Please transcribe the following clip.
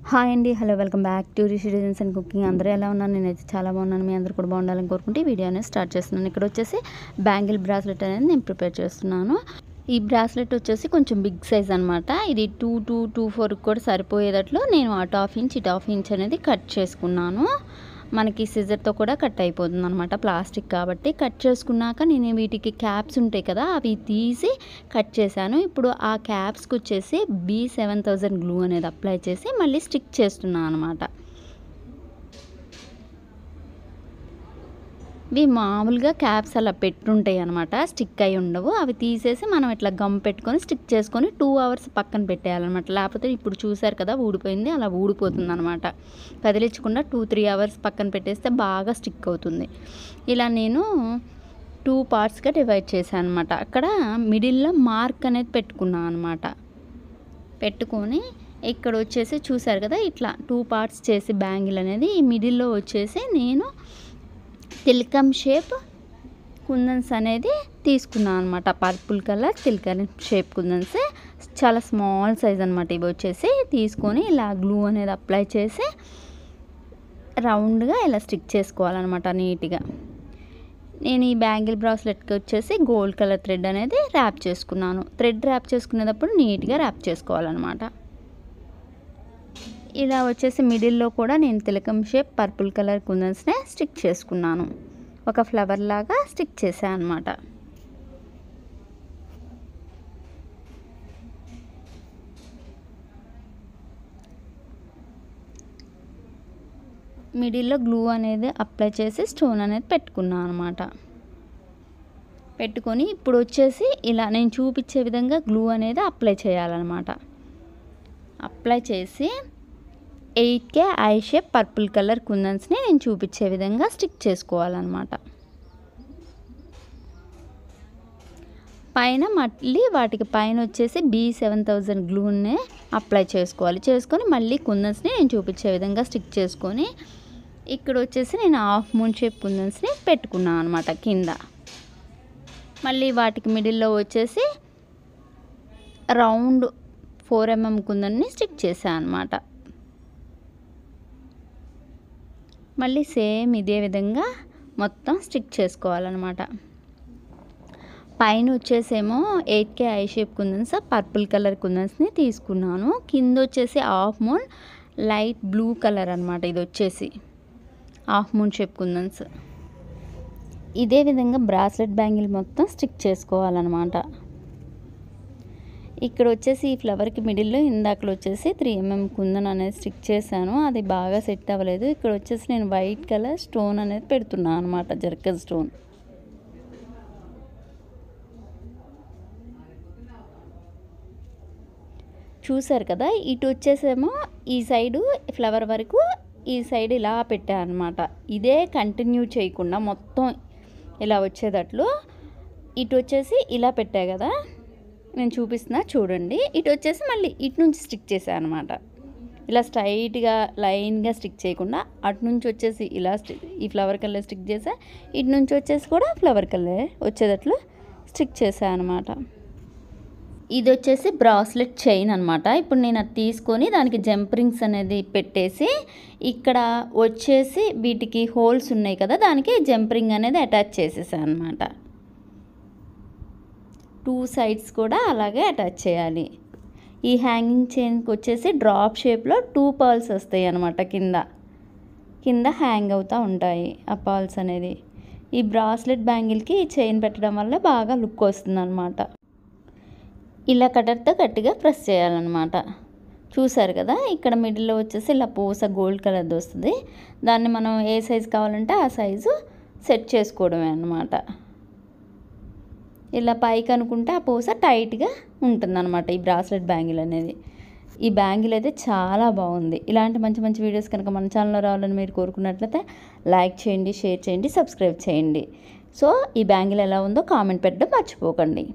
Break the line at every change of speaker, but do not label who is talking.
Hi అండి, hello, welcome back to Rishi designs and cooking. అందరూ ఎలా ఉన్నారు? నేనైతే చాలా బాగున్నాను. మీ అందరూ కూడా బాగుండాలని కోరుకుంటే ఈ వీడియో అనేది స్టార్ట్ చేస్తున్నాను. ఇక్కడ వచ్చేసి బ్యాంగిల్ బ్రాస్లెట్ అనేది నేను ప్రిపేర్ చేస్తున్నాను. ఈ బ్రాస్లెట్ వచ్చేసి కొంచెం బిగ్ సైజ్ అనమాట. ఇది 2-4 కూడా సరిపోయేటట్లు నేను అటు హాఫ్ ఇంచ్ ఇటు హాఫ్ ఇంచ్ అనేది కట్ చేసుకున్నాను. మనకి సిజర్తో కూడా కట్ అయిపోతుంది అనమాట, ప్లాస్టిక్ కాబట్టి. కట్ చేసుకున్నాక నేను వీటికి క్యాప్స్ ఉంటాయి కదా, అవి తీసి కట్ చేశాను. ఇప్పుడు ఆ క్యాప్స్కి వచ్చేసి B7000 గ్లూ అనేది అప్లై చేసి మళ్ళీ స్టిక్ చేస్తున్నాను అనమాట. ఇవి మామూలుగా క్యాప్స్ అలా పెట్టుంటాయి అనమాట, స్టిక్ అయి ఉండవు. అవి తీసేసి మనం ఇట్లా గమ్ పెట్టుకొని స్టిక్ చేసుకొని 2 అవర్స్ పక్కన పెట్టేయాలన్నమాట. లేకపోతే ఇప్పుడు చూసారు కదా ఊడిపోయింది, అలా ఊడిపోతుంది అనమాట. కదిలించకుండా 2-3 అవర్స్ పక్కన పెట్టేస్తే బాగా స్టిక్ అవుతుంది. ఇలా నేను 2 పార్ట్స్గా డివైడ్ చేశాను అనమాట. అక్కడ మిడిల్లో మార్క్ అనేది పెట్టుకున్నాను అనమాట. పెట్టుకొని ఇక్కడ వచ్చేసి చూసారు కదా ఇట్లా 2 పార్ట్స్ చేసి బ్యాంగిల్ అనేది ఈ మిడిల్లో వచ్చేసి నేను తిలకం షేప్ కుందన్స్ అనేది తీసుకున్నాను అనమాట. పర్పుల్ కలర్ తిలకం షేప్ కుందన్స్, చాలా స్మాల్ సైజ్ అనమాట. ఇవి వచ్చేసి తీసుకొని ఇలా గ్లూ అనేది అప్లై చేసి రౌండ్గా ఇలా స్టిక్ చేసుకోవాలన్నమాట నీట్గా. నేను ఈ బ్యాంగిల్ బ్రాస్లెట్కి వచ్చేసి గోల్డ్ కలర్ థ్రెడ్ అనేది ర్యాప్ చేసుకున్నాను. థ్రెడ్ ర్యాప్ చేసుకునేటప్పుడు నీట్గా ర్యాప్ చేసుకోవాలన్నమాట. ఇలా వచ్చేసి మిడిల్లో కూడా నేను తిలకం షేప్ పర్పుల్ కలర్ కుందన్స్నే స్టిక్ చేసుకున్నాను. ఒక ఫ్లవర్ లాగా స్టిక్ చేశాను అనమాట. మిడిల్లో గ్లూ అనేది అప్లై చేసి స్టోన్ అనేది పెట్టుకున్నాను అనమాట. పెట్టుకొని ఇప్పుడు వచ్చేసి ఇలా నేను చూపించే విధంగా గ్లూ అనేది అప్లై చేయాలన్నమాట. అప్లై చేసి 8K I shape purple colour కుందన్స్ని నేను చూపించే విధంగా స్టిక్ చేసుకోవాలన్నమాట. పైన మళ్ళీ వాటికి పైన వచ్చేసి B7000 గ్లూని అప్లై చేసుకోవాలి. చేసుకొని మళ్ళీ కుందన్స్ని నేను చూపించే విధంగా స్టిక్ చేసుకొని ఇక్కడ వచ్చేసి నేను హాఫ్ మూన్ షేప్ కుందన్స్ని పెట్టుకున్నాను అనమాట కింద. మళ్ళీ వాటికి మిడిల్లో వచ్చేసి రౌండ్ 4mm కుందన్ని స్టిక్ చేశాను అనమాట. మళ్ళీ సేమ్ ఇదే విధంగా మొత్తం స్టిక్ చేసుకోవాలన్నమాట. పైన వచ్చేసేమో 8K I shape kundans purple colour కుందన్స్ని తీసుకున్నాను. కింద వచ్చేసి half moon light blue colour అనమాట. ఇది వచ్చేసి హాఫ్ మూన్ షేప్ కుందన్స్. ఇదే విధంగా బ్రాస్లెట్ బ్యాంగిల్ మొత్తం స్టిక్ చేసుకోవాలన్నమాట. ఇక్కడ వచ్చేసి ఈ ఫ్లవర్కి మిడిల్లో ఇందాకలో వచ్చేసి 3mm కుందన్ అనేది స్టిక్ చేశాను. అది బాగా సెట్ అవ్వలేదు. ఇక్కడ వచ్చేసి నేను వైట్ కలర్ స్టోన్ అనేది పెడుతున్నాను అనమాట, జర్కన్ స్టోన్. చూసారు కదా, ఇటు వచ్చేసేమో ఈ సైడు ఫ్లవర్ వరకు ఈ సైడ్ ఇలా పెట్టాను అనమాట. ఇదే కంటిన్యూ చేయకుండా మొత్తం ఇలా వచ్చేటట్లు ఇటు వచ్చేసి ఇలా పెట్టా కదా, నేను చూపిస్తున్నా చూడండి. ఇటు వచ్చేసి మళ్ళీ ఇటు నుంచి స్టిక్ చేశాను అనమాట. ఇలా స్ట్రైట్గా లైన్గా స్టిక్ చేయకుండా అటు నుంచి వచ్చేసి ఇలా ఈ ఫ్లవర్ కలర్ స్టిక్ చేసా, ఇటు నుంచి వచ్చేసి కూడా ఫ్లవర్ కలర్ వచ్చేటట్లు స్టిక్ చేశాను అనమాట. ఇది వచ్చేసి బ్రాస్లెట్ చైన్ అనమాట. ఇప్పుడు నేను అది తీసుకొని దానికి జంప్ రింగ్స్ అనేది పెట్టేసి ఇక్కడ వచ్చేసి వీటికి హోల్స్ ఉన్నాయి కదా, దానికి జంప్ రింగ్ అనేది అటాచ్ చేసేసాను అనమాట. 2 సైడ్స్ కూడా అలాగే అటాచ్ చేయాలి. ఈ హ్యాంగింగ్ చైన్కి వచ్చేసి డ్రాప్ షేప్లో 2 పర్ల్స్ వస్తాయి అనమాట. కింద హ్యాంగ్ అవుతూ ఉంటాయి ఆ పర్ల్స్ అనేది. ఈ బ్రాస్లెట్ బ్యాంగిల్కి ఈ చైన్ పెట్టడం వల్ల బాగా లుక్ వస్తుంది అనమాట. ఇలా కటర్తో గట్టిగా ప్రెస్ చేయాలన్నమాట. చూసారు కదా, ఇక్కడ మిడిల్లో వచ్చేసి ఇలా పూస గోల్డ్ కలర్ది వస్తుంది. దాన్ని మనం ఏ సైజు కావాలంటే ఆ సైజు సెట్ చేసుకోవడమే అన్నమాట. ఇలా పైకి అనుకుంటే ఆ పూస టైట్గా ఉంటుందన్నమాట ఈ బ్రాస్లెట్ బ్యాంగిల్ అనేది. ఈ బ్యాంగిల్ అయితే చాలా బాగుంది. ఇలాంటి మంచి మంచి వీడియోస్ కనుక మన ఛానల్లో రావాలని మీరు కోరుకున్నట్లయితే లైక్ చేయండి, షేర్ చేయండి, సబ్స్క్రైబ్ చేయండి. సో ఈ బ్యాంగిల్ ఎలా ఉందో కామెంట్ పెట్టడం మర్చిపోకండి.